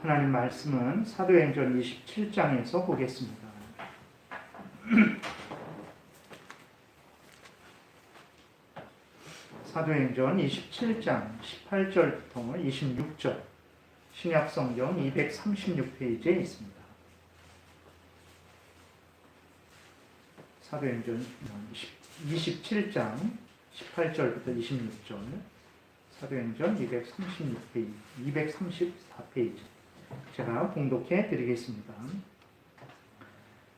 하나님 말씀은 사도행전 27장에서 보겠습니다. 사도행전 27장 18절부터 26절, 신약성경 236페이지에 있습니다. 사도행전 27장 18절부터 26절, 사도행전 234페이지 제가 봉독해 드리겠습니다.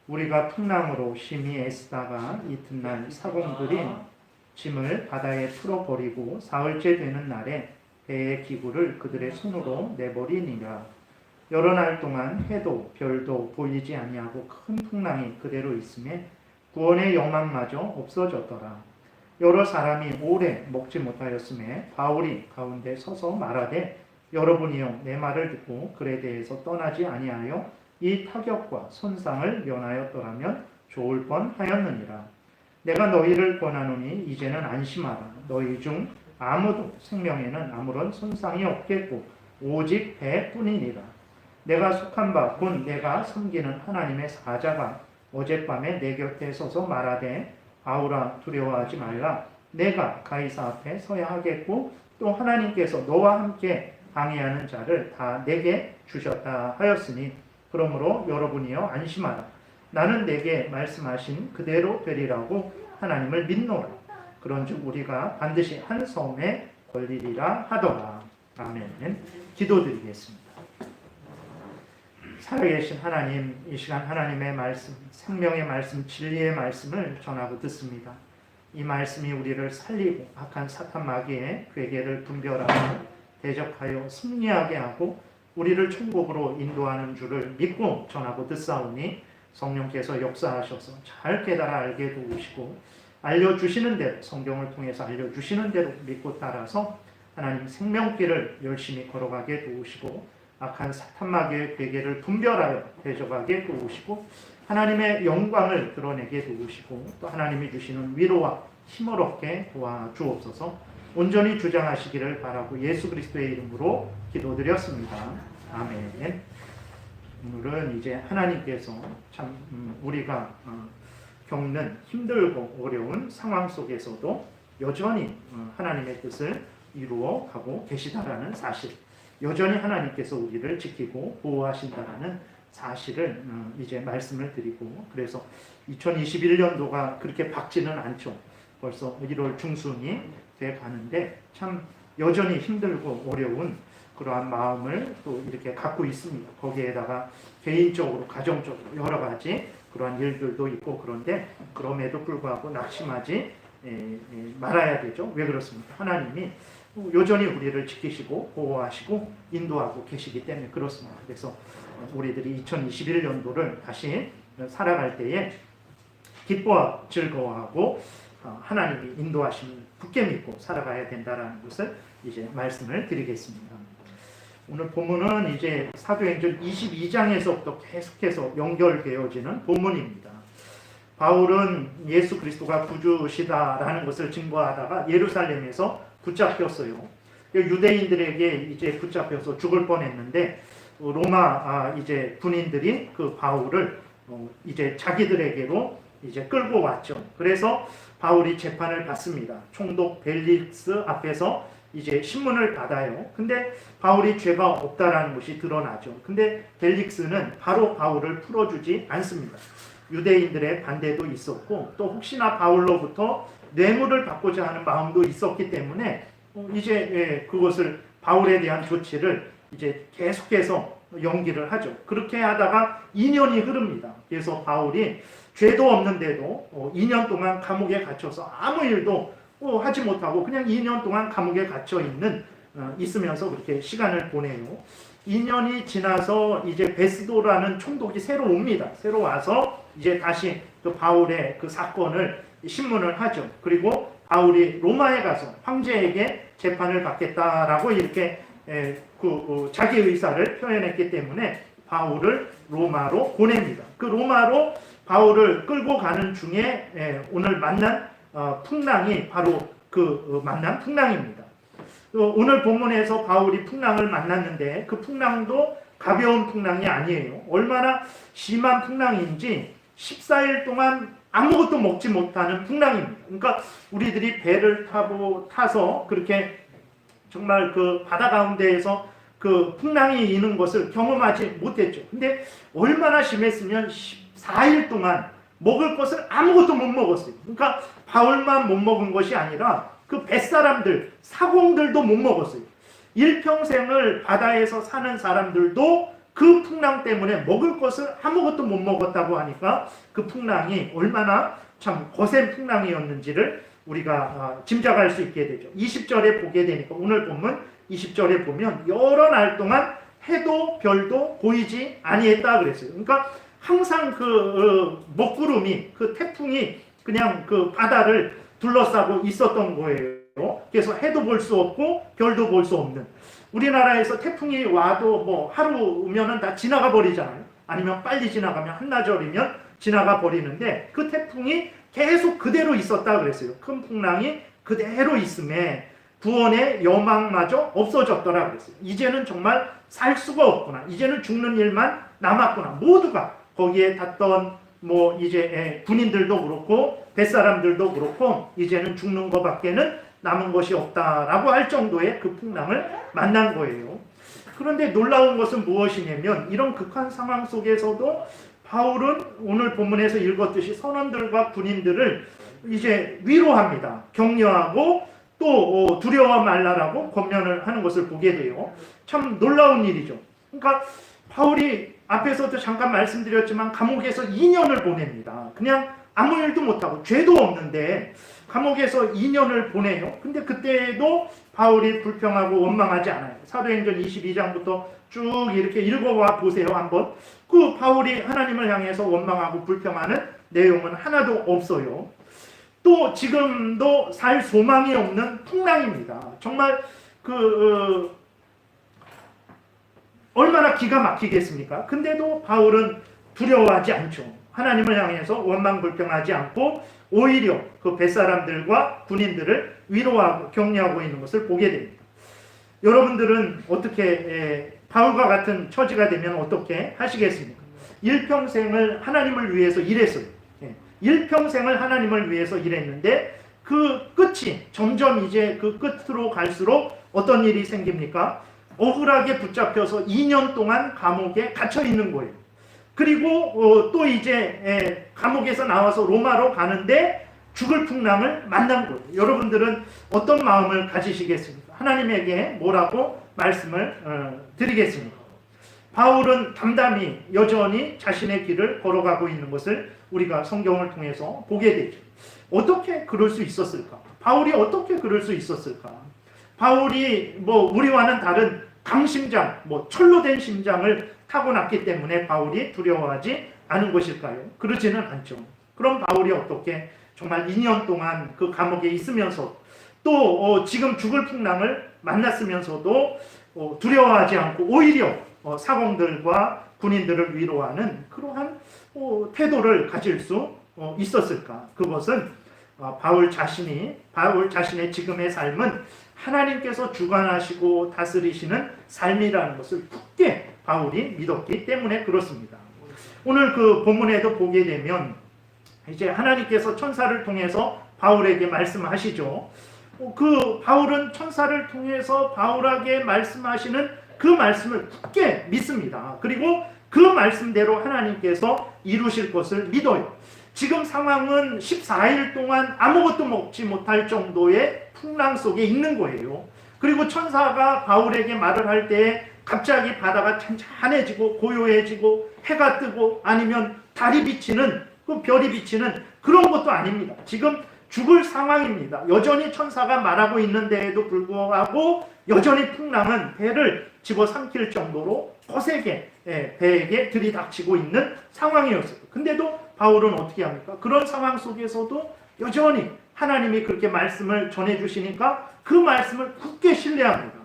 우리가 풍랑으로 심히 애쓰다가 이튿날 사공들이 짐을 바다에 풀어버리고 사흘째 되는 날에 배의 기구를 그들의 손으로 내버리니라. 여러 날 동안 해도 별도 보이지 아니하고 큰 풍랑이 그대로 있음에 구원의 영광마저 없어졌더라. 여러 사람이 오래 먹지 못하였음에 바울이 가운데 서서 말하되 여러분이여 내 말을 듣고 글에 대해서 떠나지 아니하여 이 타격과 손상을 면하였더라면 좋을 뻔하였느니라. 내가 너희를 권하노니 이제는 안심하라. 너희 중 아무도 생명에는 아무런 손상이 없겠고 오직 배뿐이니라. 내가 속한 바 곧 내가 섬기는 하나님의 사자가 어젯밤에 내 곁에 서서 말하되 바울아 두려워하지 말라. 내가 가이사 앞에 서야 하겠고 또 하나님께서 너와 함께 방해하는 자를 다 내게 주셨다 하였으니 그러므로 여러분이여 안심하라. 나는 내게 말씀하신 그대로 되리라고 하나님을 믿노라. 그런즉 우리가 반드시 한 섬에 걸리리라 하더라. 아멘. 기도드리겠습니다. 살아계신 하나님, 이 시간 하나님의 말씀, 생명의 말씀, 진리의 말씀을 전하고 듣습니다. 이 말씀이 우리를 살리고 악한 사탄 마귀의 괴계를 분별하고 대적하여 승리하게 하고 우리를 천국으로 인도하는 줄을 믿고 전하고 듣사오니 성령께서 역사하셔서 잘 깨달아 알게 도우시고 알려주시는 대로, 성경을 통해서 알려주시는 대로 믿고 따라서 하나님 생명길을 열심히 걸어가게 도우시고 악한 사탄 마귀의 괴계를 분별하여 대적하게 도우시고 하나님의 영광을 드러내게 도우시고 또 하나님이 주시는 위로와 힘을 얻게 도와주옵소서. 온전히 주장하시기를 바라고 예수 그리스도의 이름으로 기도드렸습니다. 아멘. 오늘은 이제 하나님께서 참 우리가 겪는 힘들고 어려운 상황 속에서도 여전히 하나님의 뜻을 이루어 가고 계시다라는 사실, 여전히 하나님께서 우리를 지키고 보호하신다라는 사실을 이제 말씀을 드리고, 그래서 2021년도가 그렇게 밝지는 않죠. 벌써 1월 중순이 돼 가는데 참 여전히 힘들고 어려운 그러한 마음을 또 이렇게 갖고 있습니다. 거기에다가 개인적으로, 가정적으로 여러 가지 그러한 일들도 있고, 그런데 그럼에도 불구하고 낙심하지 말아야 되죠. 왜 그렇습니까? 하나님이 여전히 우리를 지키시고 보호하시고 인도하고 계시기 때문에 그렇습니다. 그래서 우리들이 2021년도를 다시 살아갈 때에 기뻐하고 즐거워하고 하나님이 인도하심을 굳게 믿고 살아가야 된다라는 것을 이제 말씀을 드리겠습니다. 오늘 본문은 이제 사도행전 22장에서부터 계속해서 연결되어지는 본문입니다. 바울은 예수 그리스도가 구주시다라는 것을 증거하다가 예루살렘에서 붙잡혔어요. 유대인들에게 이제 붙잡혀서 죽을 뻔했는데 로마 이제 군인들이 그 바울을 이제 자기들에게로 이제 끌고 왔죠. 그래서 바울이 재판을 받습니다. 총독 벨릭스 앞에서 이제 신문을 받아요. 근데 바울이 죄가 없다라는 것이 드러나죠. 근데 벨릭스는 바로 바울을 풀어주지 않습니다. 유대인들의 반대도 있었고 또 혹시나 바울로부터 뇌물을 받고자 하는 마음도 있었기 때문에 이제 그것을 바울에 대한 조치를 이제 계속해서 연기를 하죠. 그렇게 하다가 2년이 흐릅니다. 그래서 바울이 죄도 없는데도 2년 동안 감옥에 갇혀서 아무 일도 하지 못하고 그냥 2년 동안 감옥에 갇혀 있으면서 그렇게 시간을 보내요. 2년이 지나서 이제 베스도라는 총독이 새로 옵니다. 새로 와서 이제 다시 그 바울의 그 사건을 신문을 하죠. 그리고 바울이 로마에 가서 황제에게 재판을 받겠다라고 이렇게 자기 의사를 표현했기 때문에 바울을 로마로 보냅니다. 그 로마로 바울을 끌고 가는 중에 오늘 만난 풍랑이 바로 그 만난 풍랑입니다. 오늘 본문에서 바울이 풍랑을 만났는데 그 풍랑도 가벼운 풍랑이 아니에요. 얼마나 심한 풍랑인지 14일 동안 아무것도 먹지 못하는 풍랑입니다. 그러니까 우리들이 배를 타서 그렇게 정말 그 바다 가운데에서 그 풍랑이 있는 것을 경험하지 못했죠. 근데 얼마나 심했으면 14일 동안 먹을 것을 아무것도 못 먹었어요. 그러니까 바울만 못 먹은 것이 아니라 그 뱃사람들, 사공들도 못 먹었어요. 일평생을 바다에서 사는 사람들도 그 풍랑 때문에 먹을 것을 아무것도 못 먹었다고 하니까 그 풍랑이 얼마나 참 거센 풍랑이었는지를 우리가 짐작할 수 있게 되죠. 20절에 보게 되니까 오늘 본문 20절에 보면 여러 날 동안 해도 별도 보이지 아니했다 그랬어요. 그러니까 항상 그 먹구름이, 그 태풍이 그냥 그 바다를 둘러싸고 있었던 거예요. 그래서 해도 볼 수 없고 별도 볼 수 없는. 우리나라에서 태풍이 와도 뭐 하루면은 다 지나가 버리잖아요. 아니면 빨리 지나가면 한나절이면 지나가 버리는데 그 태풍이 계속 그대로 있었다 그랬어요. 큰 풍랑이 그대로 있음에 구원의 여망마저 없어졌더라 그랬어요. 이제는 정말 살 수가 없구나. 이제는 죽는 일만 남았구나. 모두가 거기에 탔던 뭐 이제 군인들도 그렇고 뱃사람들도 그렇고 이제는 죽는 것밖에는 남은 것이 없다라고 할 정도의 그 풍랑을 만난 거예요. 그런데 놀라운 것은 무엇이냐면 이런 극한 상황 속에서도 바울은 오늘 본문에서 읽었듯이 선원들과 군인들을 이제 위로합니다. 격려하고 또 두려워 말라라고 권면을 하는 것을 보게 돼요. 참 놀라운 일이죠. 그러니까 바울이 앞에서도 잠깐 말씀드렸지만 감옥에서 2년을 보냅니다. 그냥 아무 일도 못하고 죄도 없는데 감옥에서 2년을 보내요. 근데 그때도 바울이 불평하고 원망하지 않아요. 사도행전 22장부터 쭉 이렇게 읽어와 보세요. 한번. 그 바울이 하나님을 향해서 원망하고 불평하는 내용은 하나도 없어요. 또 지금도 살 소망이 없는 풍랑입니다. 정말 얼마나 기가 막히겠습니까? 근데도 바울은 두려워하지 않죠. 하나님을 향해서 원망 불평하지 않고 오히려 그 뱃사람들과 군인들을 위로하고 격려하고 있는 것을 보게 됩니다. 여러분들은 어떻게 바울과 같은 처지가 되면 어떻게 하시겠습니까? 일평생을 하나님을 위해서 일했어요. 일평생을 하나님을 위해서 일했는데 그 끝이 점점 이제 그 끝으로 갈수록 어떤 일이 생깁니까? 억울하게 붙잡혀서 2년 동안 감옥에 갇혀 있는 거예요. 그리고 또 이제 감옥에서 나와서 로마로 가는데 죽을 풍랑을 만난 거예요. 여러분들은 어떤 마음을 가지시겠습니까? 하나님에게 뭐라고 말씀을 드리겠습니까? 바울은 담담히 여전히 자신의 길을 걸어가고 있는 것을 우리가 성경을 통해서 보게 되죠. 어떻게 그럴 수 있었을까? 바울이 어떻게 그럴 수 있었을까? 바울이 뭐 우리와는 다른 강심장, 뭐 철로 된 심장을 타고났기 때문에 바울이 두려워하지 않은 것일까요? 그러지는 않죠. 그럼 바울이 어떻게 정말 2년 동안 그 감옥에 있으면서 또 지금 죽을 풍랑을 만났으면서도 두려워하지 않고 오히려 사공들과 군인들을 위로하는 그러한 태도를 가질 수 있었을까? 그것은 바울 자신의 지금의 삶은 하나님께서 주관하시고 다스리시는 삶이라는 것을 굳게 바울이 믿었기 때문에 그렇습니다. 오늘 그 본문에도 보게 되면 이제 하나님께서 천사를 통해서 바울에게 말씀하시죠. 그 바울은 천사를 통해서 바울에게 말씀하시는 그 말씀을 굳게 믿습니다. 그리고 그 말씀대로 하나님께서 이루실 것을 믿어요. 지금 상황은 14일 동안 아무것도 먹지 못할 정도의 풍랑 속에 있는 거예요. 그리고 천사가 바울에게 말을 할 때 갑자기 바다가 찬찬해지고 고요해지고 해가 뜨고 아니면 달이 비치는 그 별이 비치는 그런 것도 아닙니다. 지금 죽을 상황입니다. 여전히 천사가 말하고 있는데에도 불구하고 여전히 풍랑은 배를 집어삼킬 정도로 거세게 배에게 들이닥치고 있는 상황이었어요. 근데도 바울은 어떻게 합니까? 그런 상황 속에서도 여전히 하나님이 그렇게 말씀을 전해주시니까 그 말씀을 굳게 신뢰합니다.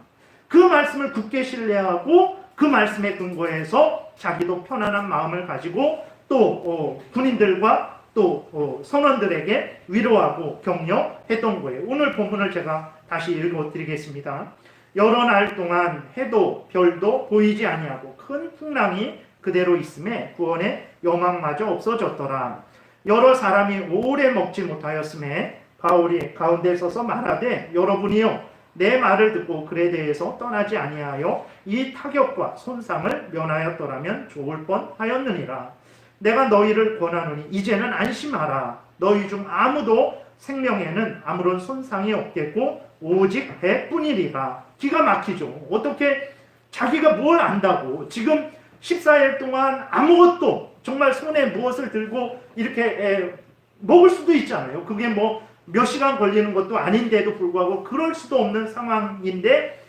그 말씀을 굳게 신뢰하고 그 말씀에 근거해서 자기도 편안한 마음을 가지고 또 군인들과 또 선원들에게 위로하고 격려했던 거예요. 오늘 본문을 제가 다시 읽어드리겠습니다. 여러 날 동안 해도 별도 보이지 아니하고 큰 풍랑이 그대로 있음에 구원의 여망마저 없어졌더라. 여러 사람이 오래 먹지 못하였음에 바울이 가운데 서서 말하되 여러분이요 내 말을 듣고 글에 대해서 떠나지 아니하여 이 타격과 손상을 면하였더라면 좋을 뻔하였느니라. 내가 너희를 권하노니 이제는 안심하라. 너희 중 아무도 생명에는 아무런 손상이 없겠고 오직 배뿐이리라. 기가 막히죠. 어떻게 자기가 뭘 안다고 지금 14일 동안 아무것도 정말 손에 무엇을 들고 이렇게 먹을 수도 있잖아요. 그게 뭐 몇 시간 걸리는 것도 아닌데도 불구하고 그럴 수도 없는 상황인데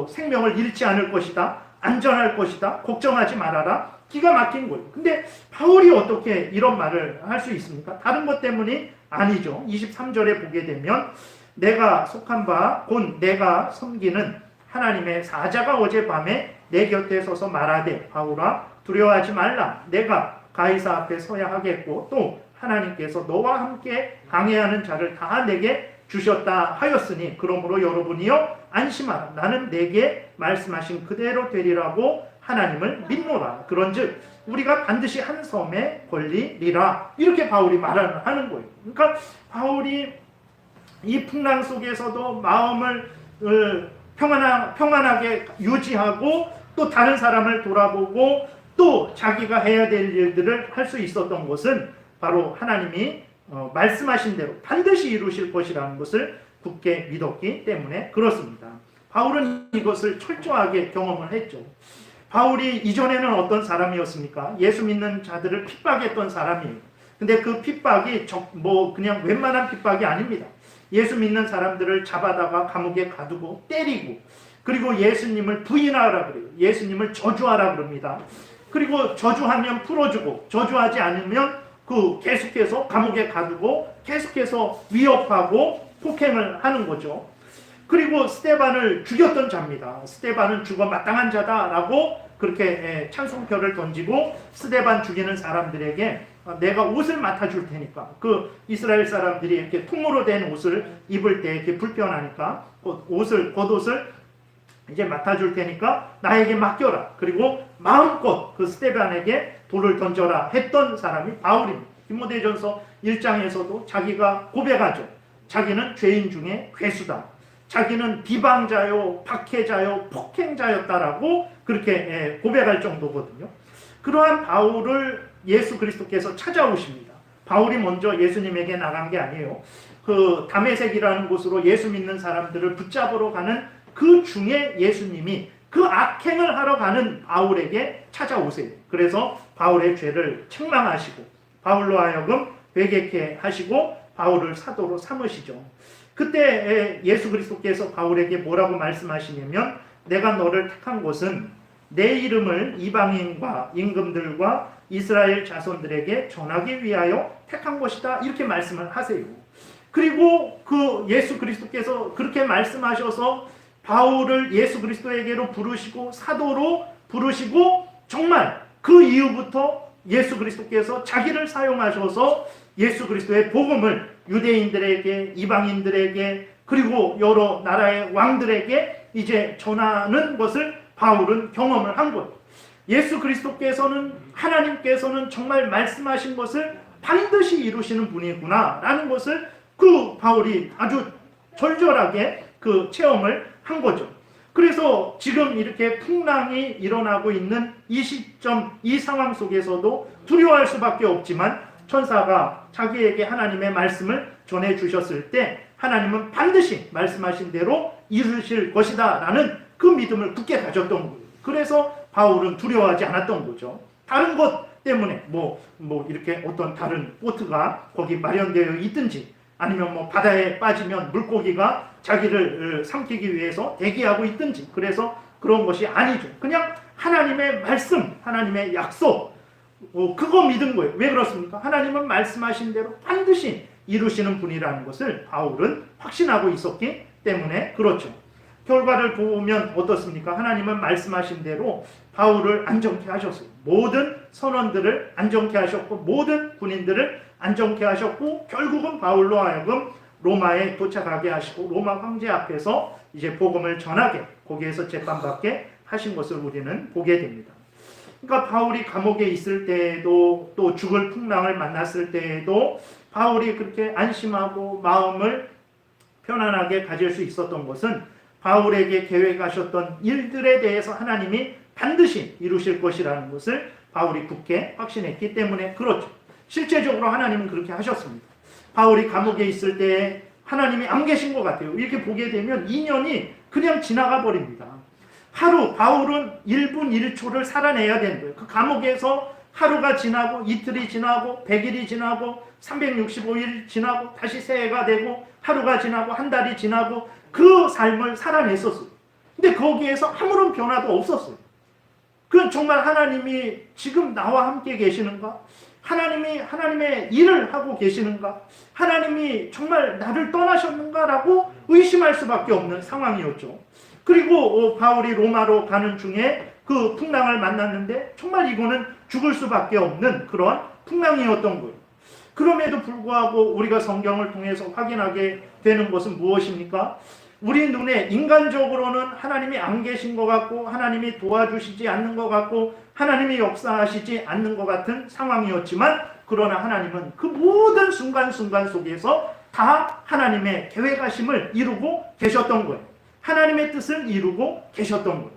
생명을 잃지 않을 것이다. 안전할 것이다. 걱정하지 말아라. 기가 막힌 거예요. 근데 바울이 어떻게 이런 말을 할 수 있습니까? 다른 것 때문이 아니죠. 23절에 보게 되면 내가 속한 바 곧 내가 섬기는 하나님의 사자가 어젯밤에 내 곁에 서서 말하되 바울아 두려워하지 말라. 내가 가이사 앞에 서야 하겠고 또 하나님께서 너와 함께 강해하는 자를 다 내게 주셨다 하였으니 그러므로 여러분이여 안심하라. 나는 내게 말씀하신 그대로 되리라고 하나님을 믿노라. 그런즉 우리가 반드시 한 섬에 걸리리라. 이렇게 바울이 말을 하는 거예요. 그러니까 바울이 이 풍랑 속에서도 마음을 평안하게 유지하고 또 다른 사람을 돌아보고 또 자기가 해야 될 일들을 할 수 있었던 것은 바로 하나님이 말씀하신 대로 반드시 이루실 것이라는 것을 굳게 믿었기 때문에 그렇습니다. 바울은 이것을 철저하게 경험을 했죠. 바울이 이전에는 어떤 사람이었습니까? 예수 믿는 자들을 핍박했던 사람이에요. 근데 그 핍박이 그냥 웬만한 핍박이 아닙니다. 예수 믿는 사람들을 잡아다가 감옥에 가두고 때리고 그리고 예수님을 부인하라 그래요. 예수님을 저주하라 그럽니다. 그리고 저주하면 풀어주고 저주하지 않으면 계속해서 감옥에 가두고 계속해서 위협하고 폭행을 하는 거죠. 그리고 스데반을 죽였던 자입니다. 스데반은 죽어 마땅한 자다라고 그렇게 찬송표를 던지고 스데반 죽이는 사람들에게 내가 옷을 맡아줄 테니까 그 이스라엘 사람들이 이렇게 통으로 된 옷을 입을 때 이렇게 불편하니까 겉옷을 이제 맡아줄 테니까 나에게 맡겨라. 그리고 마음껏 그 스데반에게 돌을 던져라 했던 사람이 바울입니다. 디모데전서 1장에서도 자기가 고백하죠. 자기는 죄인 중에 괴수다. 자기는 비방자요, 박해자요, 폭행자였다라고 그렇게 고백할 정도거든요. 그러한 바울을 예수 그리스도께서 찾아오십니다. 바울이 먼저 예수님에게 나간 게 아니에요. 그 다메섹이라는 곳으로 예수 믿는 사람들을 붙잡으러 가는 그 중에 예수님이 그 악행을 하러 가는 바울에게 찾아오세요. 그래서 바울의 죄를 책망하시고 바울로 하여금 회개케 하시고 바울을 사도로 삼으시죠. 그때 예수 그리스도께서 바울에게 뭐라고 말씀하시냐면 내가 너를 택한 것은 내 이름을 이방인과 임금들과 이스라엘 자손들에게 전하기 위하여 택한 것이다. 이렇게 말씀을 하세요. 그리고 그 예수 그리스도께서 그렇게 말씀하셔서 바울을 예수 그리스도에게로 부르시고 사도로 부르시고 정말 그 이후부터 예수 그리스도께서 자기를 사용하셔서 예수 그리스도의 복음을 유대인들에게 이방인들에게 그리고 여러 나라의 왕들에게 이제 전하는 것을 바울은 경험을 한 거예요. 예수 그리스도께서는 하나님께서는 정말 말씀하신 것을 반드시 이루시는 분이구나 라는 것을 그 바울이 아주 절절하게 그 체험을 한 거죠. 그래서 지금 이렇게 풍랑이 일어나고 있는 이 시점, 이 상황 속에서도 두려워할 수밖에 없지만 천사가 자기에게 하나님의 말씀을 전해 주셨을 때 하나님은 반드시 말씀하신 대로 이루실 것이다 라는 그 믿음을 굳게 가졌던 거예요. 그래서 바울은 두려워하지 않았던 거죠. 다른 것 때문에 이렇게 어떤 다른 보트가 거기 마련되어 있든지 아니면 바다에 빠지면 물고기가 자기를 삼키기 위해서 대기하고 있든지 그래서 그런 것이 아니죠. 그냥 하나님의 말씀, 하나님의 약속 그거 믿은 거예요. 왜 그렇습니까? 하나님은 말씀하신 대로 반드시 이루시는 분이라는 것을 바울은 확신하고 있었기 때문에 그렇죠. 결과를 보면 어떻습니까? 하나님은 말씀하신 대로 바울을 안정케 하셨어요. 모든 선원들을 안정케 하셨고 모든 군인들을 안정케 하셨고 결국은 바울로 하여금 로마에 도착하게 하시고 로마 황제 앞에서 이제 복음을 전하게 거기에서 재판받게 하신 것을 우리는 보게 됩니다. 그러니까 바울이 감옥에 있을 때에도 또 죽을 풍랑을 만났을 때에도 바울이 그렇게 안심하고 마음을 편안하게 가질 수 있었던 것은 바울에게 계획하셨던 일들에 대해서 하나님이 반드시 이루실 것이라는 것을 바울이 굳게 확신했기 때문에 그렇죠. 실제적으로 하나님은 그렇게 하셨습니다. 바울이 감옥에 있을 때 하나님이 안 계신 것 같아요. 이렇게 보게 되면 2년이 그냥 지나가 버립니다. 하루, 바울은 1분 1초를 살아내야 되는 거예요. 그 감옥에서 하루가 지나고 이틀이 지나고 100일이 지나고 365일 지나고 다시 새해가 되고 하루가 지나고 한 달이 지나고 그 삶을 살아냈었어요. 근데 거기에서 아무런 변화도 없었어요. 그건 정말 하나님이 지금 나와 함께 계시는가? 하나님이 하나님의 일을 하고 계시는가? 하나님이 정말 나를 떠나셨는가라고 의심할 수밖에 없는 상황이었죠. 그리고 바울이 로마로 가는 중에 그 풍랑을 만났는데 정말 이거는 죽을 수밖에 없는 그런 풍랑이었던 거예요. 그럼에도 불구하고 우리가 성경을 통해서 확인하게 되는 것은 무엇입니까? 우리 눈에 인간적으로는 하나님이 안 계신 것 같고 하나님이 도와주시지 않는 것 같고 하나님이 역사하시지 않는 것 같은 상황이었지만 그러나 하나님은 그 모든 순간순간 속에서 다 하나님의 계획하심을 이루고 계셨던 거예요. 하나님의 뜻을 이루고 계셨던 거예요.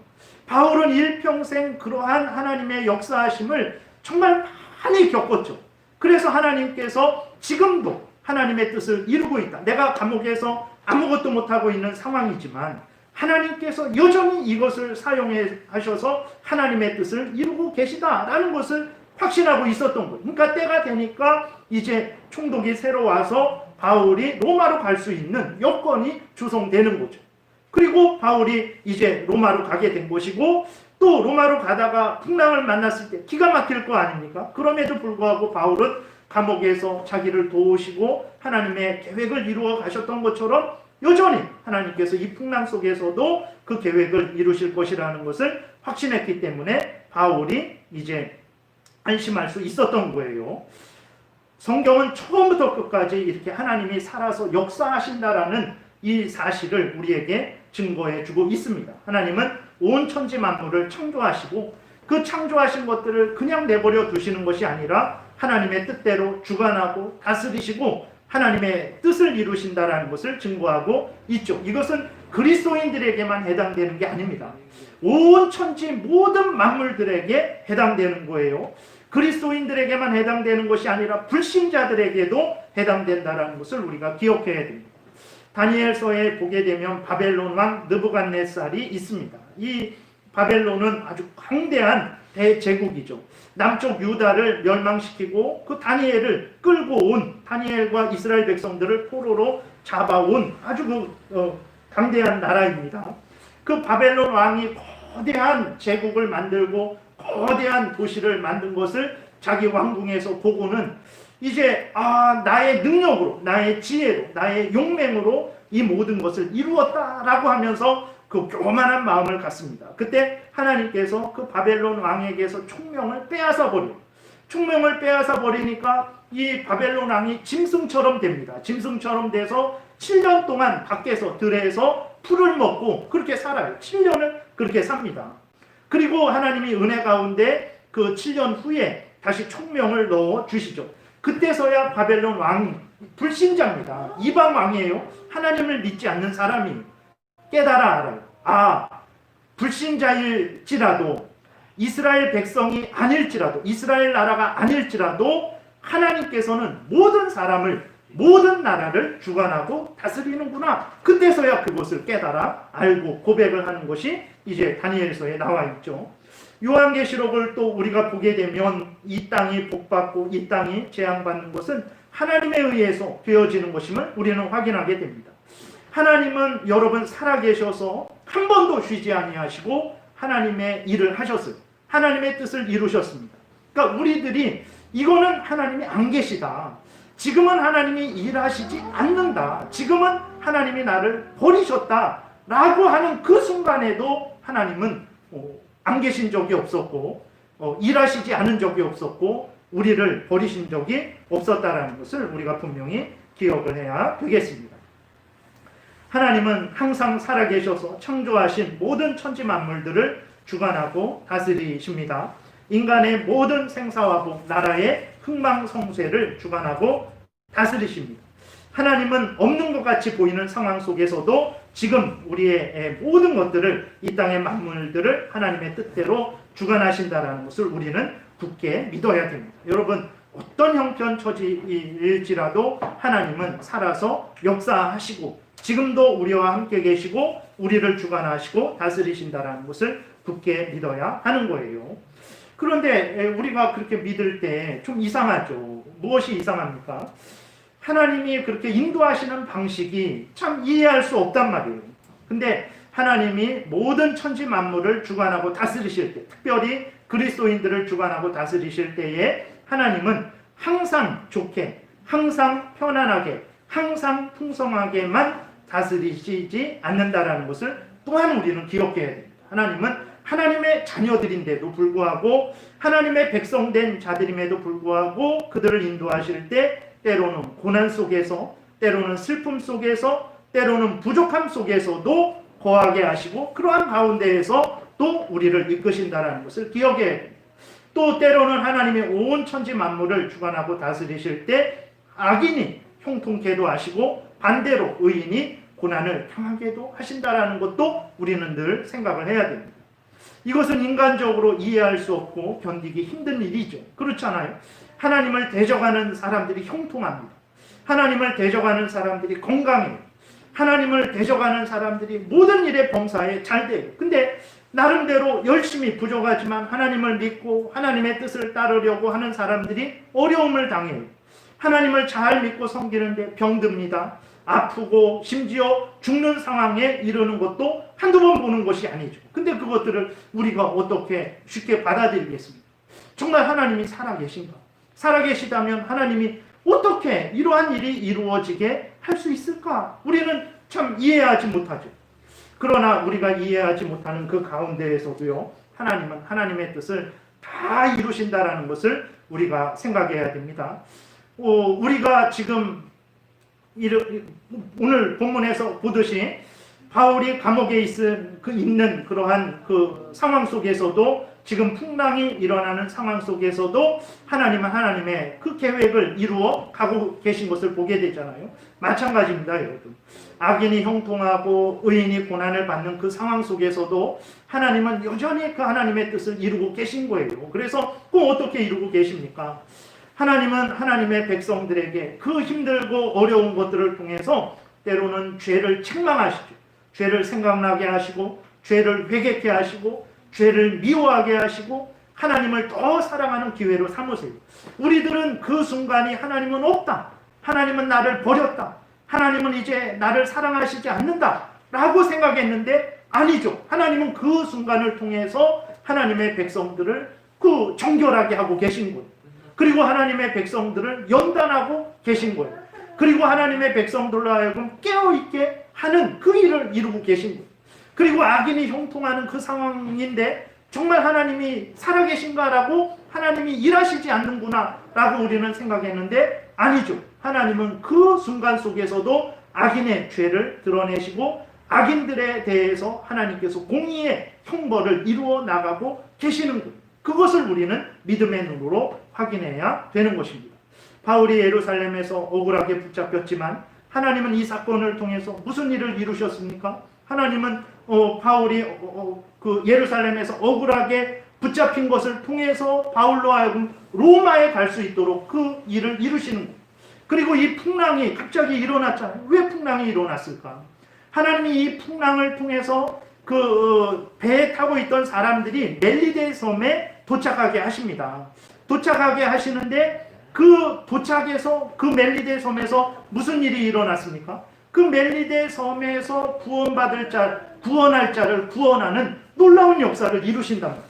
바울은 일평생 그러한 하나님의 역사하심을 정말 많이 겪었죠. 그래서 하나님께서 지금도 하나님의 뜻을 이루고 있다. 내가 감옥에서 아무것도 못하고 있는 상황이지만 하나님께서 여전히 이것을 사용하셔서 하나님의 뜻을 이루고 계시다라는 것을 확신하고 있었던 거예요. 그러니까 때가 되니까 이제 총독이 새로 와서 바울이 로마로 갈 수 있는 여건이 조성되는 거죠. 그리고 바울이 이제 로마로 가게 된 것이고 또 로마로 가다가 풍랑을 만났을 때 기가 막힐 거 아닙니까? 그럼에도 불구하고 바울은 감옥에서 자기를 도우시고 하나님의 계획을 이루어 가셨던 것처럼 여전히 하나님께서 이 풍랑 속에서도 그 계획을 이루실 것이라는 것을 확신했기 때문에 바울이 이제 안심할 수 있었던 거예요. 성경은 처음부터 끝까지 이렇게 하나님이 살아서 역사하신다라는 이 사실을 우리에게 증거해 주고 있습니다. 하나님은 온 천지 만물을 창조하시고 그 창조하신 것들을 그냥 내버려 두시는 것이 아니라 하나님의 뜻대로 주관하고 다스리시고 하나님의 뜻을 이루신다라는 것을 증거하고 있죠. 이것은 그리스도인들에게만 해당되는 게 아닙니다. 온 천지 모든 만물들에게 해당되는 거예요. 그리스도인들에게만 해당되는 것이 아니라 불신자들에게도 해당된다라는 것을 우리가 기억해야 됩니다. 다니엘서에 보게 되면 바벨론 왕 느부갓네살이 있습니다. 이 바벨론은 아주 광대한 대제국이죠. 남쪽 유다를 멸망시키고 그 다니엘을 끌고 온 다니엘과 이스라엘 백성들을 포로로 잡아온 아주 강대한 나라입니다. 그 바벨론 왕이 거대한 제국을 만들고 거대한 도시를 만든 것을 자기 왕궁에서 보고는 이제 나의 능력으로, 나의 지혜로, 나의 용맹으로 이 모든 것을 이루었다라고 하면서 그 교만한 마음을 갖습니다. 그때 하나님께서 그 바벨론 왕에게서 총명을 빼앗아 버려요. 총명을 빼앗아 버리니까 이 바벨론 왕이 짐승처럼 됩니다. 짐승처럼 돼서 7년 동안 밖에서 들에서 풀을 먹고 그렇게 살아요. 7년을 그렇게 삽니다. 그리고 하나님이 은혜 가운데 그 7년 후에 다시 총명을 넣어 주시죠. 그때서야 바벨론 왕이 불신자입니다. 이방 왕이에요. 하나님을 믿지 않는 사람이 깨달아 알아요. 불신자일지라도 이스라엘 백성이 아닐지라도 이스라엘 나라가 아닐지라도 하나님께서는 모든 사람을 모든 나라를 주관하고 다스리는구나. 그때서야 그것을 깨달아 알고 고백을 하는 것이 이제 다니엘서에 나와 있죠. 요한계시록을 또 우리가 보게 되면 이 땅이 복받고 이 땅이 재앙받는 것은 하나님에 의해서 되어지는 것임을 우리는 확인하게 됩니다. 하나님은 여러분 살아계셔서 한 번도 쉬지 아니하시고 하나님의 일을 하셨어요. 하나님의 뜻을 이루셨습니다. 그러니까 우리들이 이거는 하나님이 안 계시다. 지금은 하나님이 일하시지 않는다. 지금은 하나님이 나를 버리셨다. 라고 하는 그 순간에도 하나님은 안 계신 적이 없었고 일하시지 않은 적이 없었고 우리를 버리신 적이 없었다라는 것을 우리가 분명히 기억을 해야 되겠습니다. 하나님은 항상 살아계셔서 창조하신 모든 천지 만물들을 주관하고 다스리십니다. 인간의 모든 생사와 복, 나라의 흥망성쇠를 주관하고 다스리십니다. 하나님은 없는 것 같이 보이는 상황 속에서도 지금 우리의 모든 것들을, 이 땅의 만물들을 하나님의 뜻대로 주관하신다는 것을 우리는 굳게 믿어야 됩니다. 여러분, 어떤 형편처지일지라도 하나님은 살아서 역사하시고 지금도 우리와 함께 계시고 우리를 주관하시고 다스리신다는 것을 굳게 믿어야 하는 거예요. 그런데 우리가 그렇게 믿을 때 좀 이상하죠. 무엇이 이상합니까? 하나님이 그렇게 인도하시는 방식이 참 이해할 수 없단 말이에요. 근데 하나님이 모든 천지 만물을 주관하고 다스리실 때, 특별히 그리스도인들을 주관하고 다스리실 때에 하나님은 항상 좋게, 항상 편안하게, 항상 풍성하게만 다스리시지 않는다라는 것을 또한 우리는 기억해야 됩니다. 하나님은 하나님의 자녀들인데도 불구하고, 하나님의 백성된 자들임에도 불구하고 그들을 인도하실 때 때로는 고난 속에서, 때로는 슬픔 속에서, 때로는 부족함 속에서도 거하게 하시고, 그러한 가운데에서 또 우리를 이끄신다는 것을 기억해야 됩니다. 또 때로는 하나님이 온 천지 만물을 주관하고 다스리실 때 악인이 형통케도 하시고 반대로 의인이 고난을 당하게도 하신다는 것도 우리는 늘 생각을 해야 됩니다. 이것은 인간적으로 이해할 수 없고 견디기 힘든 일이죠. 그렇잖아요. 하나님을 대적하는 사람들이 형통합니다. 하나님을 대적하는 사람들이 건강해요. 하나님을 대적하는 사람들이 모든 일에 범사에 잘 돼요. 근데 나름대로 열심히 부족하지만 하나님을 믿고 하나님의 뜻을 따르려고 하는 사람들이 어려움을 당해요. 하나님을 잘 믿고 섬기는데 병듭니다. 아프고 심지어 죽는 상황에 이르는 것도 한두 번 보는 것이 아니죠. 근데 그것들을 우리가 어떻게 쉽게 받아들이겠습니까? 정말 하나님이 살아계신가? 살아계시다면 하나님이 어떻게 이러한 일이 이루어지게 할 수 있을까? 우리는 참 이해하지 못하죠. 그러나 우리가 이해하지 못하는 그 가운데에서도요, 하나님은 하나님의 뜻을 다 이루신다라는 것을 우리가 생각해야 됩니다. 우리가 지금 오늘 본문에서 보듯이 바울이 감옥에 있는 그러한 그 상황 속에서도, 지금 풍랑이 일어나는 상황 속에서도 하나님은 하나님의 그 계획을 이루어 가고 계신 것을 보게 되잖아요. 마찬가지입니다, 여러분. 악인이 형통하고 의인이 고난을 받는 그 상황 속에서도 하나님은 여전히 그 하나님의 뜻을 이루고 계신 거예요. 그래서 꼭 어떻게 이루고 계십니까? 하나님은 하나님의 백성들에게 그 힘들고 어려운 것들을 통해서 때로는 죄를 책망하시죠. 죄를 생각나게 하시고, 죄를 회개케 하시고, 죄를 미워하게 하시고, 하나님을 더 사랑하는 기회로 삼으세요. 우리들은 그 순간이 하나님은 없다, 하나님은 나를 버렸다, 하나님은 이제 나를 사랑하시지 않는다 라고 생각했는데 아니죠. 하나님은 그 순간을 통해서 하나님의 백성들을 그 정결하게 하고 계신 거예요. 그리고 하나님의 백성들을 연단하고 계신 거예요. 그리고 하나님의 백성들로 하여금 깨어있게 하는 그 일을 이루고 계신 거예요. 그리고 악인이 형통하는 그 상황인데 정말 하나님이 살아계신가라고, 하나님이 일하시지 않는구나 라고 우리는 생각했는데 아니죠. 하나님은 그 순간 속에서도 악인의 죄를 드러내시고 악인들에 대해서 하나님께서 공의의 형벌을 이루어 나가고 계시는 거예요. 그것을 우리는 믿음의 눈으로 확인해야 되는 것입니다. 바울이 예루살렘에서 억울하게 붙잡혔지만 하나님은 이 사건을 통해서 무슨 일을 이루셨습니까? 하나님은 바울이 그 예루살렘에서 억울하게 붙잡힌 것을 통해서 바울로 하여금 로마에 갈 수 있도록 그 일을 이루시는 거예요. 그리고 이 풍랑이 갑자기 일어났잖아요. 왜 풍랑이 일어났을까? 하나님이 이 풍랑을 통해서 그 배에 타고 있던 사람들이 멜리데 섬에 도착하게 하십니다. 도착하게 하시는데 그 도착해서 그 멜리데 섬에서 무슨 일이 일어났습니까? 그 멜리데 섬에서 구원할 자를 구원하는 놀라운 역사를 이루신답니다.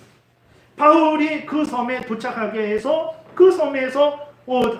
바울이 그 섬에 도착하게 해서 그 섬에서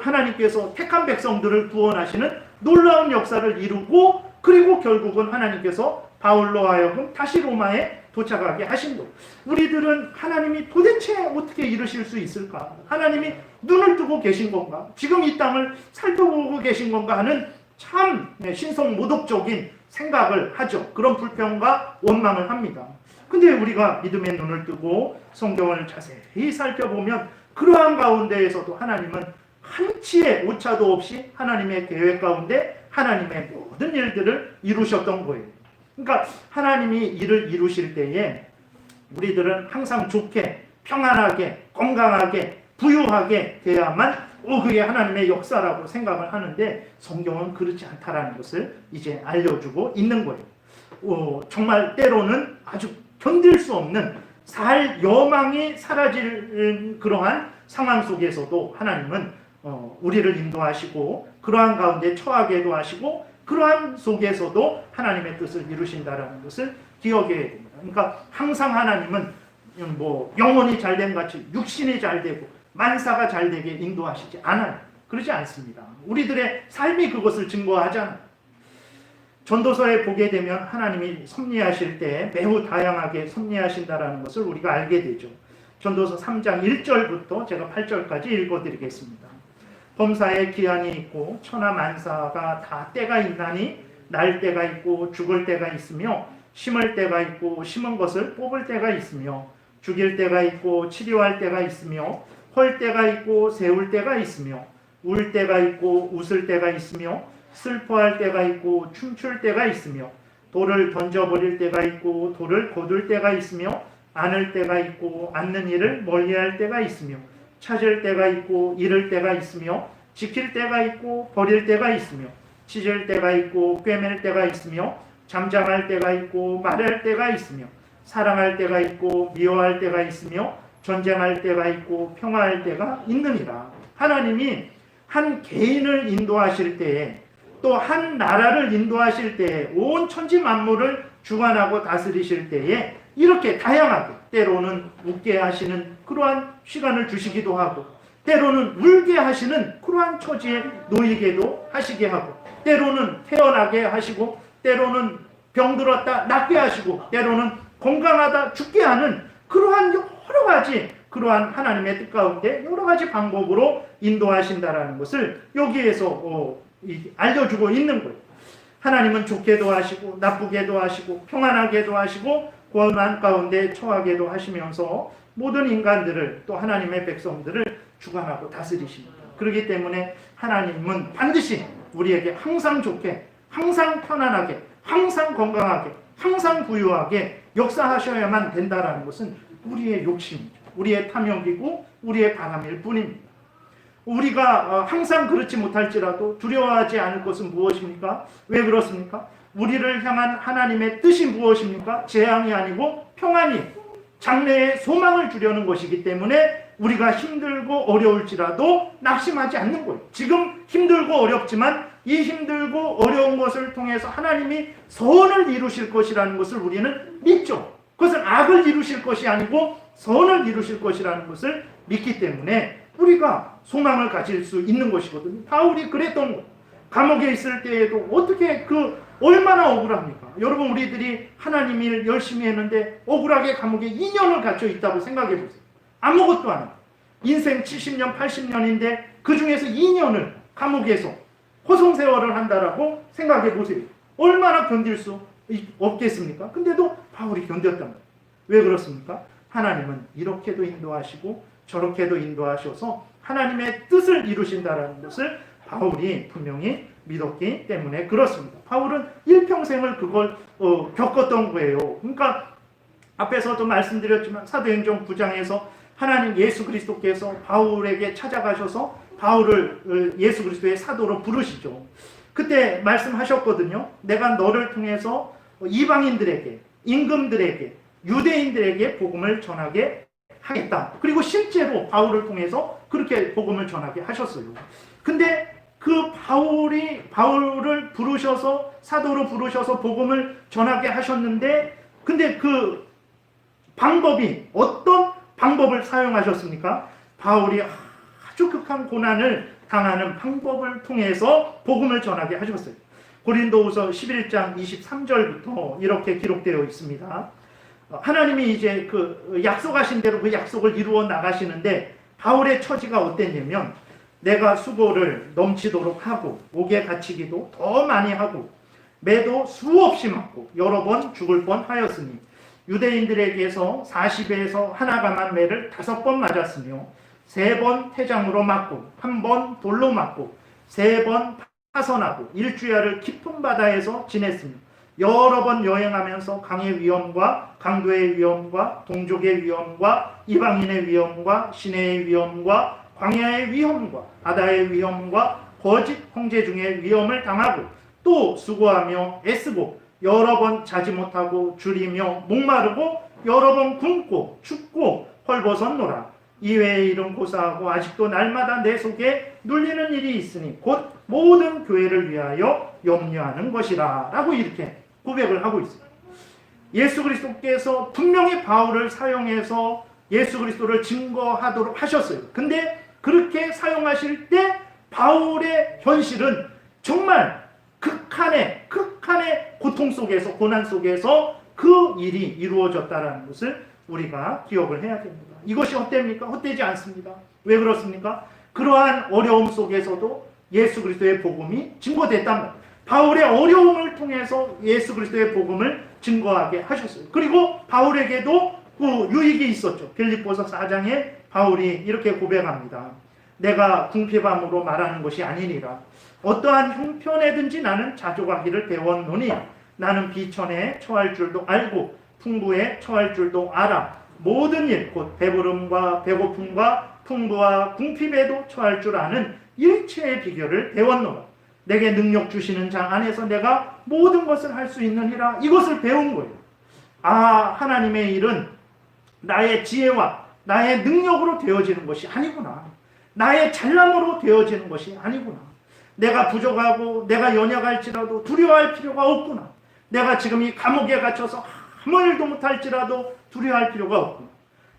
하나님께서 택한 백성들을 구원하시는 놀라운 역사를 이루고, 그리고 결국은 하나님께서 바울로 하여금 다시 로마에 도착하게 하신 것. 우리들은 하나님이 도대체 어떻게 이루실 수 있을까? 하나님이 눈을 뜨고 계신 건가? 지금 이 땅을 살펴보고 계신 건가 하는 참 신성모독적인 생각을 하죠. 그런 불평과 원망을 합니다. 근데 우리가 믿음의 눈을 뜨고 성경을 자세히 살펴보면 그러한 가운데에서도 하나님은 한치의 오차도 없이 하나님의 계획 가운데 하나님의 모든 일들을 이루셨던 거예요. 그러니까 하나님이 일을 이루실 때에 우리들은 항상 좋게, 평안하게, 건강하게, 부유하게 돼야만 그게 하나님의 역사라고 생각을 하는데 성경은 그렇지 않다라는 것을 이제 알려주고 있는 거예요. 정말 때로는 아주 견딜 수 없는 살 여망이 사라질 그러한 상황 속에서도 하나님은 우리를 인도하시고 그러한 가운데 처하게도 하시고 그러한 속에서도 하나님의 뜻을 이루신다라는 것을 기억해야 됩니다. 그러니까 항상 하나님은 뭐 영혼이 잘된 같이 육신이 잘되고 만사가 잘되게 인도하시지 않아요. 그러지 않습니다. 우리들의 삶이 그것을 증거하잖아요. 전도서에 보게 되면 하나님이 섭리하실 때 매우 다양하게 섭리하신다라는 것을 우리가 알게 되죠. 전도서 3장 1절부터 제가 8절까지 읽어드리겠습니다. 범사에 기한이 있고 천하 만사가 다 때가 있나니 날 때가 있고 죽을 때가 있으며 심을 때가 있고 심은 것을 뽑을 때가 있으며 죽일 때가 있고 치료할 때가 있으며 헐 때가 있고 세울 때가 있으며 울 때가 있고 웃을 때가 있으며 슬퍼할 때가 있고 춤출 때가 있으며 돌을 던져버릴 때가 있고 돌을 거둘 때가 있으며 안을 때가 있고 않는 일을 멀리할 때가 있으며 찾을 때가 있고 잃을 때가 있으며 지킬 때가 있고 버릴 때가 있으며 찢을 때가 있고 꿰맬 때가 있으며 잠잠할 때가 있고 말할 때가 있으며 사랑할 때가 있고 미워할 때가 있으며 전쟁할 때가 있고 평화할 때가 있느니라. 하나님이 한 개인을 인도하실 때에 또 한 나라를 인도하실 때에 온 천지 만물을 주관하고 다스리실 때에 이렇게 다양하게 때로는 웃게 하시는 그러한 시간을 주시기도 하고 때로는 울게 하시는 그러한 처지에 놓이게도 하시게 하고 때로는 태어나게 하시고 때로는 병들었다 낫게 하시고 때로는 건강하다 죽게 하는 그러한 여러 가지 그러한 하나님의 뜻 가운데 여러 가지 방법으로 인도하신다라는 것을 여기에서 알려주고 있는 거예요. 하나님은 좋게도 하시고 나쁘게도 하시고 평안하게도 하시고 고난 가운데 처하게도 하시면서 모든 인간들을 또 하나님의 백성들을 주관하고 다스리십니다. 그렇기 때문에 하나님은 반드시 우리에게 항상 좋게, 항상 편안하게, 항상 건강하게, 항상 부유하게 역사하셔야만 된다는 것은 우리의 욕심이죠. 우리의 탐욕이고 우리의 바람일 뿐입니다. 우리가 항상 그렇지 못할지라도 두려워하지 않을 것은 무엇입니까? 왜 그렇습니까? 우리를 향한 하나님의 뜻이 무엇입니까? 재앙이 아니고 평안이 장래에 소망을 주려는 것이기 때문에 우리가 힘들고 어려울지라도 낙심하지 않는 거예요. 지금 힘들고 어렵지만 이 힘들고 어려운 것을 통해서 하나님이 선을 이루실 것이라는 것을 우리는 믿죠. 그것은 악을 이루실 것이 아니고 선을 이루실 것이라는 것을 믿기 때문에 우리가 소망을 가질 수 있는 것이거든요. 바울이 그랬던 거예요. 감옥에 있을 때에도 어떻게 얼마나 억울합니까? 여러분 우리들이 하나님 일 열심히 했는데 억울하게 감옥에 2년을 갇혀 있다고 생각해 보세요. 아무것도 안 하고 인생 70년 80년인데 그 중에서 2년을 감옥에서 호송세월을 한다라고 생각해 보세요. 얼마나 견딜 수 없겠습니까? 근데도 바울이 견뎠단 말이에요. 왜 그렇습니까? 하나님은 이렇게도 인도하시고 저렇게도 인도하셔서 하나님의 뜻을 이루신다라는 것을 바울이 분명히 믿었기 때문에 그렇습니다. 바울은 일평생을 그걸 겪었던 거예요. 그러니까 앞에서도 말씀드렸지만 사도행전 9장에서 하나님 예수 그리스도께서 바울에게 찾아가셔서 바울을 예수 그리스도의 사도로 부르시죠. 그때 말씀하셨거든요. 내가 너를 통해서 이방인들에게, 임금들에게, 유대인들에게 복음을 전하게 하겠다. 그리고 실제로 바울을 통해서 그렇게 복음을 전하게 하셨어요. 근데 그 바울을 부르셔서 사도로 부르셔서 복음을 전하게 하셨는데 근데 그 방법이 어떤 방법을 사용하셨습니까? 바울이 아주 극한 고난을 당하는 방법을 통해서 복음을 전하게 하셨어요. 고린도후서 11장 23절부터 이렇게 기록되어 있습니다. 하나님이 이제 그 약속하신 대로 그 약속을 이루어 나가시는데 바울의 처지가 어땠냐면 내가 수고를 넘치도록 하고 옥에 갇히기도 더 많이 하고 매도 수없이 맞고 여러 번 죽을 뻔하였으니 유대인들에게서 40에서 하나 감한 매를 5번 맞았으며 3번 태장으로 맞고 1번 돌로 맞고 3번 파선하고 일주야를 깊은 바다에서 지냈으며 여러 번 여행하면서 강의 위험과 강도의 위험과 동족의 위험과 이방인의 위험과 시내의 위험과 광야의 위험과 바다의 위험과 거짓 형제 중에 위험을 당하고 또 수고하며 애쓰고 여러 번 자지 못하고 줄이며 목마르고 여러 번 굶고 춥고 헐벗었노라. 이외의 일은 고사하고 아직도 날마다 내 속에 눌리는 일이 있으니 곧 모든 교회를 위하여 염려하는 것이라 라고 이렇게 고백을 하고 있어요. 예수 그리스도께서 분명히 바울을 사용해서 예수 그리스도를 증거하도록 하셨어요. 근데 그렇게 사용하실 때 바울의 현실은 정말 극한의 고통 속에서, 고난 속에서 그 일이 이루어졌다는 것을 우리가 기억을 해야 됩니다. 이것이 헛되입니까? 헛되지 않습니다. 왜 그렇습니까? 그러한 어려움 속에서도 예수 그리스도의 복음이 증거됐단 말이에요. 바울의 어려움을 통해서 예수 그리스도의 복음을 증거하게 하셨어요. 그리고 바울에게도 그 유익이 있었죠. 빌립보서 4장에 바울이 이렇게 고백합니다. 내가 궁핍함으로 말하는 것이 아니니라. 어떠한 형편에든지 나는 자족하기를 배웠노니 나는 비천에 처할 줄도 알고 풍부에 처할 줄도 알아. 모든 일 곧 배부름과 배고픔과 풍부와 궁핍에도 처할 줄 아는 일체의 비결을 배웠노라. 내게 능력 주시는 자 안에서 내가 모든 것을 할 수 있느니라. 이것을 배운 거예요. 아, 하나님의 일은 나의 지혜와 나의 능력으로 되어지는 것이 아니구나. 나의 잘남으로 되어지는 것이 아니구나. 내가 부족하고 내가 연약할지라도 두려워할 필요가 없구나. 내가 지금 이 감옥에 갇혀서 아무 일도 못할지라도 두려워할 필요가 없구나.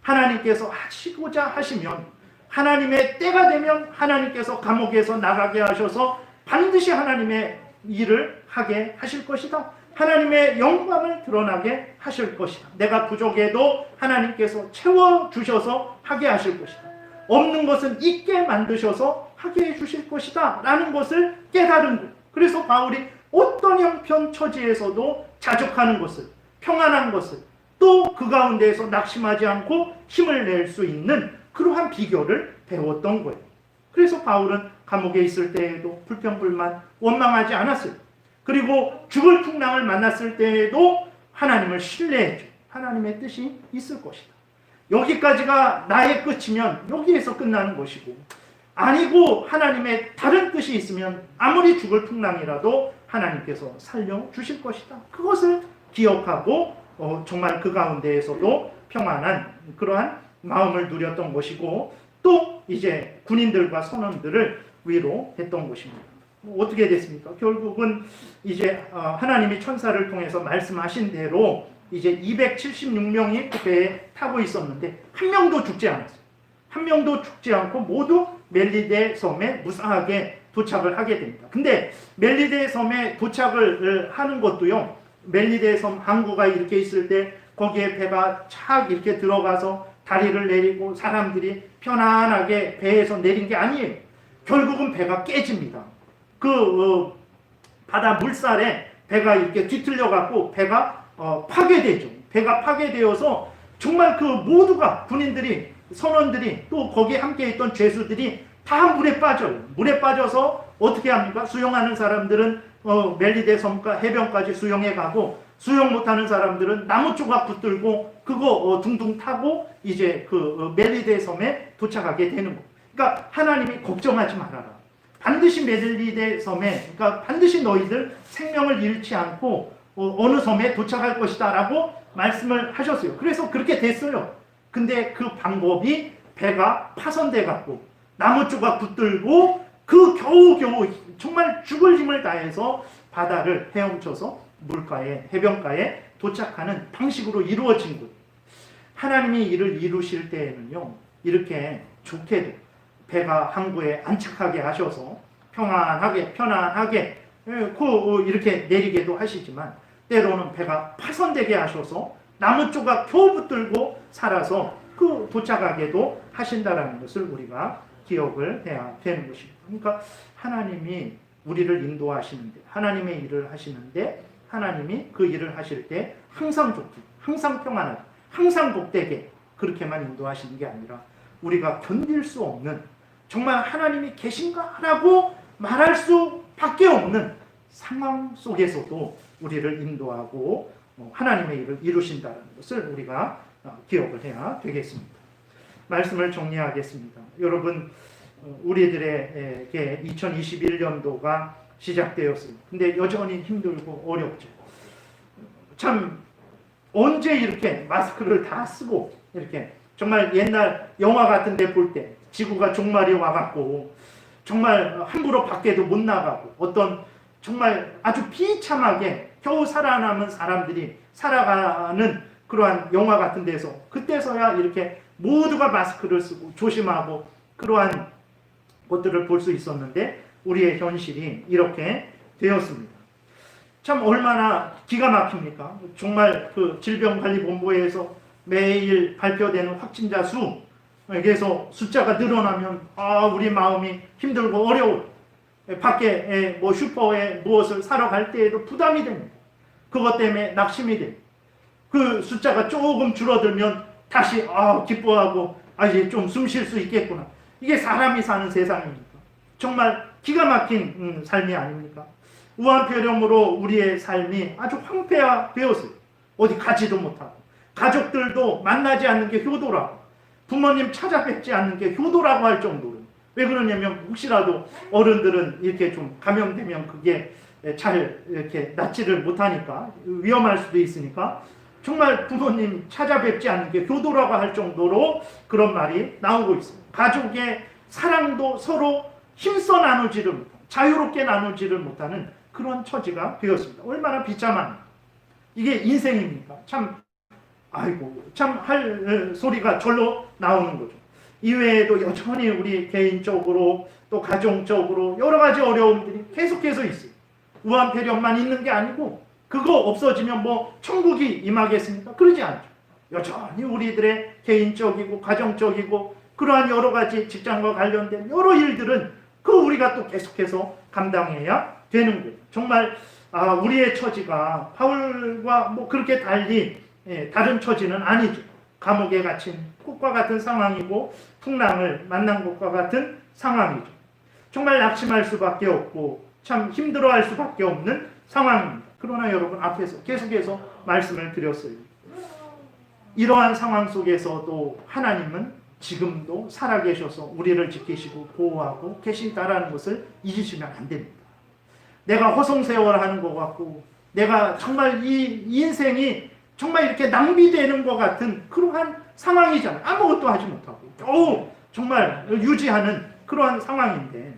하나님께서 하시고자 하시면 하나님의 때가 되면 하나님께서 감옥에서 나가게 하셔서 반드시 하나님의 일을 하게 하실 것이다. 하나님의 영광을 드러나게 하실 것이다. 내가 부족해도 하나님께서 채워주셔서 하게 하실 것이다. 없는 것은 있게 만드셔서 하게 해주실 것이다 라는 것을 깨달은 거예요. 그래서 바울이 어떤 형편 처지에서도 자족하는 것을, 평안한 것을, 또 그 가운데에서 낙심하지 않고 힘을 낼 수 있는 그러한 비결을 배웠던 거예요. 그래서 바울은 감옥에 있을 때에도 불평불만 원망하지 않았어요. 그리고 죽을 풍랑을 만났을 때에도 하나님을 신뢰했죠. 하나님의 뜻이 있을 것이다. 여기까지가 나의 끝이면 여기에서 끝나는 것이고, 아니고 하나님의 다른 뜻이 있으면 아무리 죽을 풍랑이라도 하나님께서 살려주실 것이다. 그것을 기억하고 정말 그 가운데에서도 평안한 그러한 마음을 누렸던 것이고, 또 이제 군인들과 선원들을 위로했던 것입니다. 어떻게 됐습니까? 결국은 이제 하나님이 천사를 통해서 말씀하신 대로 이제 276명이 그 배에 타고 있었는데 한 명도 죽지 않았어요. 한 명도 죽지 않고 모두 멜리데 섬에 무사하게 도착을 하게 됩니다. 근데 멜리데 섬에 도착을 하는 것도요, 멜리데 섬 항구가 이렇게 있을 때 거기에 배가 착 이렇게 들어가서 다리를 내리고 사람들이 편안하게 배에서 내린 게 아니에요. 결국은 배가 깨집니다. 그 바다 물살에 배가 이렇게 뒤틀려 갖고 배가 파괴되죠. 배가 파괴되어서 정말 그 모두가 군인들이, 선원들이, 또 거기에 함께 있던 죄수들이 다 물에 빠져요. 물에 빠져서 어떻게 합니까? 수영하는 사람들은 멜리데 섬과 해변까지 수영해 가고, 수영 못하는 사람들은 나무 조각 붙들고 그거 둥둥 타고 이제 그 멜리데 섬에 도착하게 되는 거. 그러니까 하나님이 걱정하지 말아라. 반드시 멜리데 섬에, 그러니까 반드시 너희들 생명을 잃지 않고 어느 섬에 도착할 것이다 라고 말씀을 하셨어요. 그래서 그렇게 됐어요. 근데 그 방법이 배가 파손돼 갖고 나무 조각 붙들고 그 겨우겨우 정말 죽을 힘을 다해서 바다를 헤엄쳐서 물가에, 해변가에 도착하는 방식으로 이루어진 거예요. 하나님이 이를 이루실 때에는요, 이렇게 좋게도 배가 항구에 안착하게 하셔서 평안하게, 편안하게 이렇게 내리게도 하시지만, 때로는 배가 파손되게 하셔서 나무 조각 겨우 붙들고 살아서 그 도착하게도 하신다라는 것을 우리가 기억을 해야 되는 것입니다. 그러니까 하나님이 우리를 인도하시는데, 하나님의 일을 하시는데, 하나님이 그 일을 하실 때 항상 좋게, 항상 평안하게, 항상 복되게 그렇게만 인도하시는 게 아니라 우리가 견딜 수 없는, 정말 하나님이 계신가? 라고 말할 수밖에 없는 상황 속에서도 우리를 인도하고 하나님의 일을 이루신다는 것을 우리가 기억을 해야 되겠습니다. 말씀을 정리하겠습니다. 여러분, 우리들에게 2021년도가 시작되었습니다. 근데 여전히 힘들고 어렵죠. 참 언제 이렇게 마스크를 다 쓰고 이렇게 정말 옛날 영화 같은 데 볼 때 지구가 종말이 와갖고 정말 함부로 밖에도 못 나가고 어떤 정말 아주 비참하게 겨우 살아남은 사람들이 살아가는 그러한 영화 같은 데서 그때서야 이렇게 모두가 마스크를 쓰고 조심하고 그러한 것들을 볼 수 있었는데 우리의 현실이 이렇게 되었습니다. 참 얼마나 기가 막힙니까? 정말 그 질병관리본부에서 매일 발표되는 확진자 수에서 숫자가 늘어나면 우리 마음이 힘들고 어려워. 밖에 뭐 슈퍼에 무엇을 사러 갈 때에도 부담이 됩니다. 그것 때문에 낙심이 됩니다. 그 숫자가 조금 줄어들면 다시 기뻐하고 이제 좀 숨 쉴 수 있겠구나. 이게 사람이 사는 세상입니까? 정말 기가 막힌 삶이 아닙니까? 우한폐렴으로 우리의 삶이 아주 황폐화되었어요. 어디 가지도 못하고 가족들도 만나지 않는 게 효도라고, 부모님 찾아뵙지 않는 게 효도라고 할 정도로. 왜 그러냐면 혹시라도 어른들은 이렇게 좀 감염되면 그게 잘 이렇게 낫지를 못하니까 위험할 수도 있으니까 정말 부모님 찾아뵙지 않는 게 효도라고 할 정도로 그런 말이 나오고 있어요. 가족의 사랑도 서로 힘써 나누지를 못하는, 자유롭게 나누지를 못하는 그런 처지가 되었습니다. 얼마나 비참한 이게 인생입니까? 참 할 소리가 절로 나오는 거죠. 이외에도 여전히 우리 개인적으로 또 가정적으로 여러 가지 어려움들이 계속해서 있어요. 우한폐렴만 있는 게 아니고 그거 없어지면 뭐 천국이 임하겠습니까? 그러지 않죠. 여전히 우리들의 개인적이고 가정적이고 그러한 여러 가지 직장과 관련된 여러 일들은 우리가 또 계속해서 감당해야 되는 거예요. 정말 우리의 처지가 바울과 뭐 그렇게 달리 다른 처지는 아니죠. 감옥에 갇힌 꽃과 같은 상황이고 풍랑을 만난 것과 같은 상황이죠. 정말 낙심할 수밖에 없고 참 힘들어할 수밖에 없는 상황입니다. 그러나 여러분 앞에서 계속해서 말씀을 드렸어요. 이러한 상황 속에서도 하나님은 지금도 살아계셔서 우리를 지키시고 보호하고 계신다라는 것을 잊으시면 안 됩니다. 내가 허송세월하는 것 같고 내가 정말 이 인생이 정말 이렇게 낭비되는 것 같은 그러한 상황이잖아요. 아무것도 하지 못하고 정말 유지하는 그러한 상황인데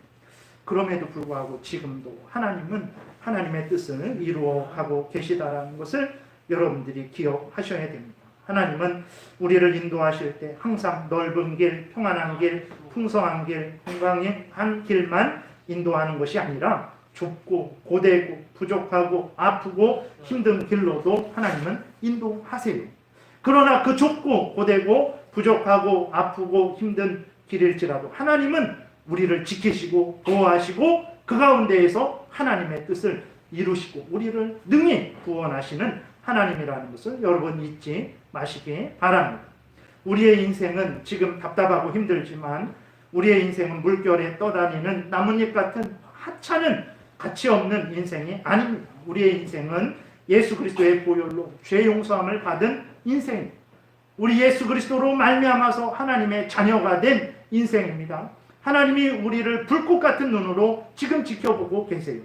그럼에도 불구하고 지금도 하나님은 하나님의 뜻을 이루어가고 계시다라는 것을 여러분들이 기억하셔야 됩니다. 하나님은 우리를 인도하실 때 항상 넓은 길, 평안한 길, 풍성한 길, 건강한 길만 인도하는 것이 아니라 좁고 고되고 부족하고 아프고 힘든 길로도 하나님은 인도하세요. 그러나 그 좁고 고되고 부족하고 아프고 힘든 길일지라도 하나님은 우리를 지키시고 보호하시고 그 가운데에서 하나님의 뜻을 이루시고 우리를 능히 구원하시는 하나님이라는 것을 여러분 잊지 마시기 바랍니다. 우리의 인생은 지금 답답하고 힘들지만 우리의 인생은 물결에 떠다니는 나뭇잎 같은 하찮은 가치 없는 인생이 아닙니다. 우리의 인생은 예수 그리스도의 보혈로 죄 용서함을 받은 인생입니다. 우리 예수 그리스도로 말미암아서 하나님의 자녀가 된 인생입니다. 하나님이 우리를 불꽃 같은 눈으로 지금 지켜보고 계세요.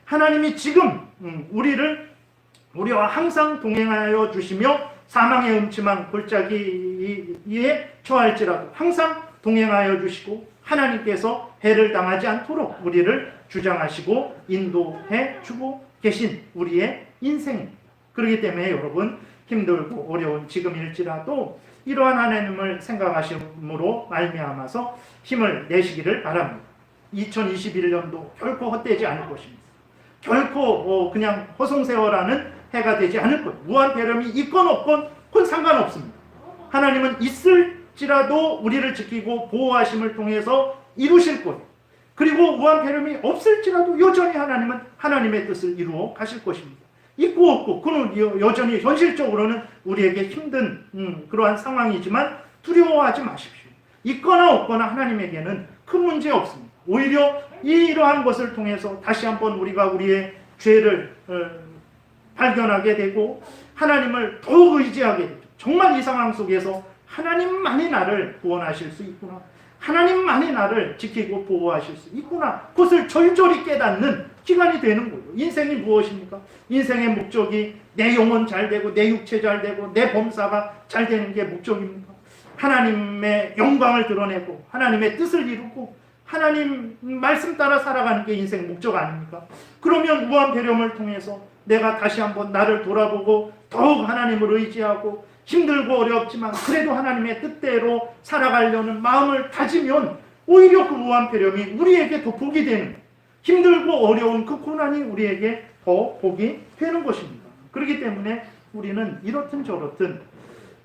하나님이 지금 우리와 항상 동행하여 주시며 사망의 음침한 골짜기에 처할지라도 항상 동행하여 주시고 하나님께서 해를 당하지 않도록 우리를 주장하시고 인도해 주고 계신 우리의 인생입니다. 그렇기 때문에 여러분 힘들고 어려운 지금일지라도 이러한 하나님을 생각하심으로 말미암아서 힘을 내시기를 바랍니다. 2021년도 결코 헛되지 않을 것입니다. 결코 그냥 허송세월하는 해가 되지 않을 것. 무한폐렴이 있건 없건 그건 상관없습니다. 하나님은 있을지라도 우리를 지키고 보호하심을 통해서 이루실 것. 그리고 무한폐렴이 없을지라도 여전히 하나님은 하나님의 뜻을 이루어 가실 것입니다. 있고 없고 그는 여전히 현실적으로는 우리에게 힘든 그러한 상황이지만 두려워하지 마십시오. 있거나 없거나 하나님에게는 큰 문제 없습니다. 오히려 이러한 것을 통해서 다시 한번 우리가 우리의 죄를 발견하게 되고 하나님을 더욱 의지하게 되죠. 정말 이 상황 속에서 하나님만이 나를 구원하실 수 있구나. 하나님만이 나를 지키고 보호하실 수 있구나. 그것을 절절히 깨닫는 기간이 되는 거예요. 인생이 무엇입니까? 인생의 목적이 내 영혼 잘 되고 내 육체 잘 되고 내 범사가 잘 되는 게 목적입니까? 하나님의 영광을 드러내고 하나님의 뜻을 이루고 하나님 말씀 따라 살아가는 게 인생 목적 아닙니까? 그러면 무한폐렴을 통해서 내가 다시 한번 나를 돌아보고 더욱 하나님을 의지하고 힘들고 어렵지만 그래도 하나님의 뜻대로 살아가려는 마음을 가지면 오히려 그 무한폐렴이 우리에게 더 복이 되는, 힘들고 어려운 그 고난이 우리에게 더 복이 되는 것입니다. 그렇기 때문에 우리는 이렇든 저렇든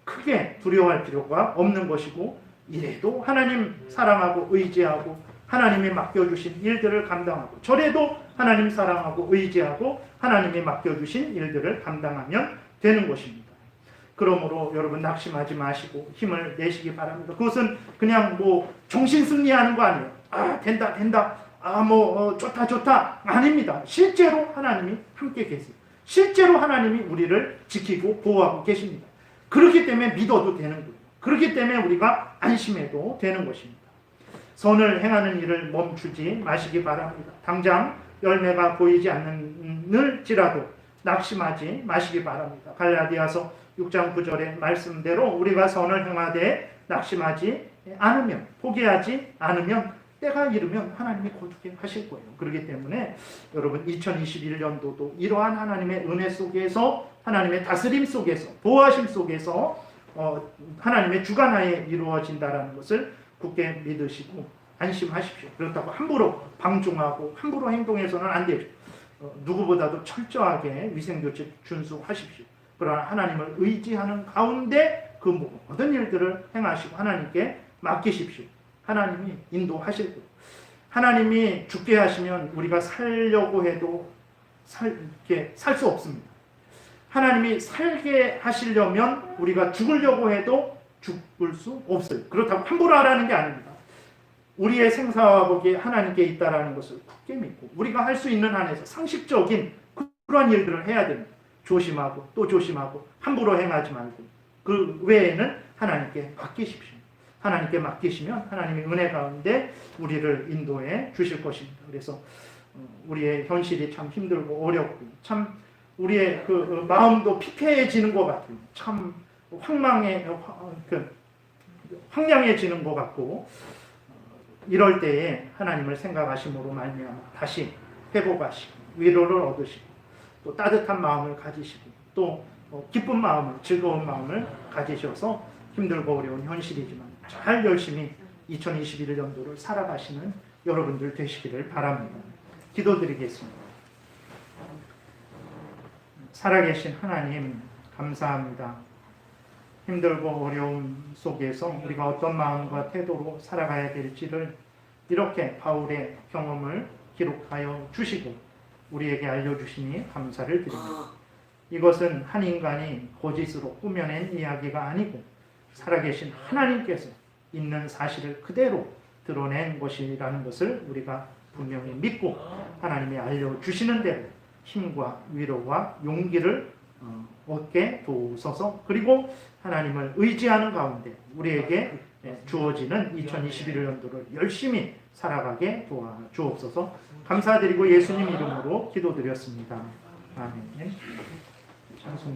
크게 두려워할 필요가 없는 것이고, 이래도 하나님 사랑하고 의지하고 하나님이 맡겨주신 일들을 감당하고 저래도 하나님 사랑하고 의지하고 하나님이 맡겨주신 일들을 감당하면 되는 것입니다. 그러므로 여러분 낙심하지 마시고 힘을 내시기 바랍니다. 그것은 그냥 뭐 정신승리하는 거 아니에요. 아 된다 된다, 아 뭐 좋다 아닙니다. 실제로 하나님이 함께 계세요. 실제로 하나님이 우리를 지키고 보호하고 계십니다. 그렇기 때문에 믿어도 되는 거예요. 그렇기 때문에 우리가 안심해도 되는 것입니다. 선을 행하는 일을 멈추지 마시기 바랍니다. 당장 열매가 보이지 않을지라도 낙심하지 마시기 바랍니다. 갈라디아서 6장 9절의 말씀대로 우리가 선을 행하되 낙심하지 않으면, 포기하지 않으면 때가 이르면 하나님이 거두게 하실 거예요. 그렇기 때문에 여러분 2021년도도 이러한 하나님의 은혜 속에서, 하나님의 다스림 속에서, 보호하심 속에서 하나님의 주관하에 이루어진다는 것을 굳게 믿으시고 안심하십시오. 그렇다고 함부로 방종하고 함부로 행동해서는 안 되죠. 누구보다도 철저하게 위생교칙 준수하십시오. 그러나 하나님을 의지하는 가운데 그 모든 일들을 행하시고 하나님께 맡기십시오. 하나님이 인도하실 거예요. 하나님이 죽게 하시면 우리가 살려고 해도 살 수 없습니다. 하나님이 살게 하시려면 우리가 죽으려고 해도 죽을 수 없어요. 그렇다고 함부로 하라는 게 아닙니다. 우리의 생사와 복이 하나님께 있다는 것을 굳게 믿고 우리가 할 수 있는 한에서 상식적인 그러한 일들을 해야 됩니다. 조심하고 또 조심하고 함부로 행하지 말고 그 외에는 하나님께 맡기십시오. 하나님께 맡기시면 하나님의 은혜 가운데 우리를 인도해 주실 것입니다. 그래서 우리의 현실이 참 힘들고 어렵고 참 우리의 그 마음도 피폐해지는 것 같아요. 참 황량해지는 것 같고 이럴 때에 하나님을 생각하심으로 말미암아 다시 회복하시고 위로를 얻으시고 또 따뜻한 마음을 가지시고 또 기쁜 마음을, 즐거운 마음을 가지셔서 힘들고 어려운 현실이지만 잘 열심히 2021년도를 살아가시는 여러분들 되시기를 바랍니다. 기도드리겠습니다. 살아계신 하나님 감사합니다. 힘들고 어려움 속에서 우리가 어떤 마음과 태도로 살아가야 될지를 이렇게 바울의 경험을 기록하여 주시고 우리에게 알려주시니 감사를 드립니다. 이것은 한 인간이 거짓으로 꾸며낸 이야기가 아니고 살아계신 하나님께서 있는 사실을 그대로 드러낸 것이라는 것을 우리가 분명히 믿고 하나님이 알려주시는 대로 힘과 위로와 용기를 얻게 도우소서. 그리고 하나님을 의지하는 가운데 우리에게 주어지는 2021년도를 열심히 살아가게 도와주옵소서. 감사드리고 예수님 이름으로 기도드렸습니다. 아멘. 찬송가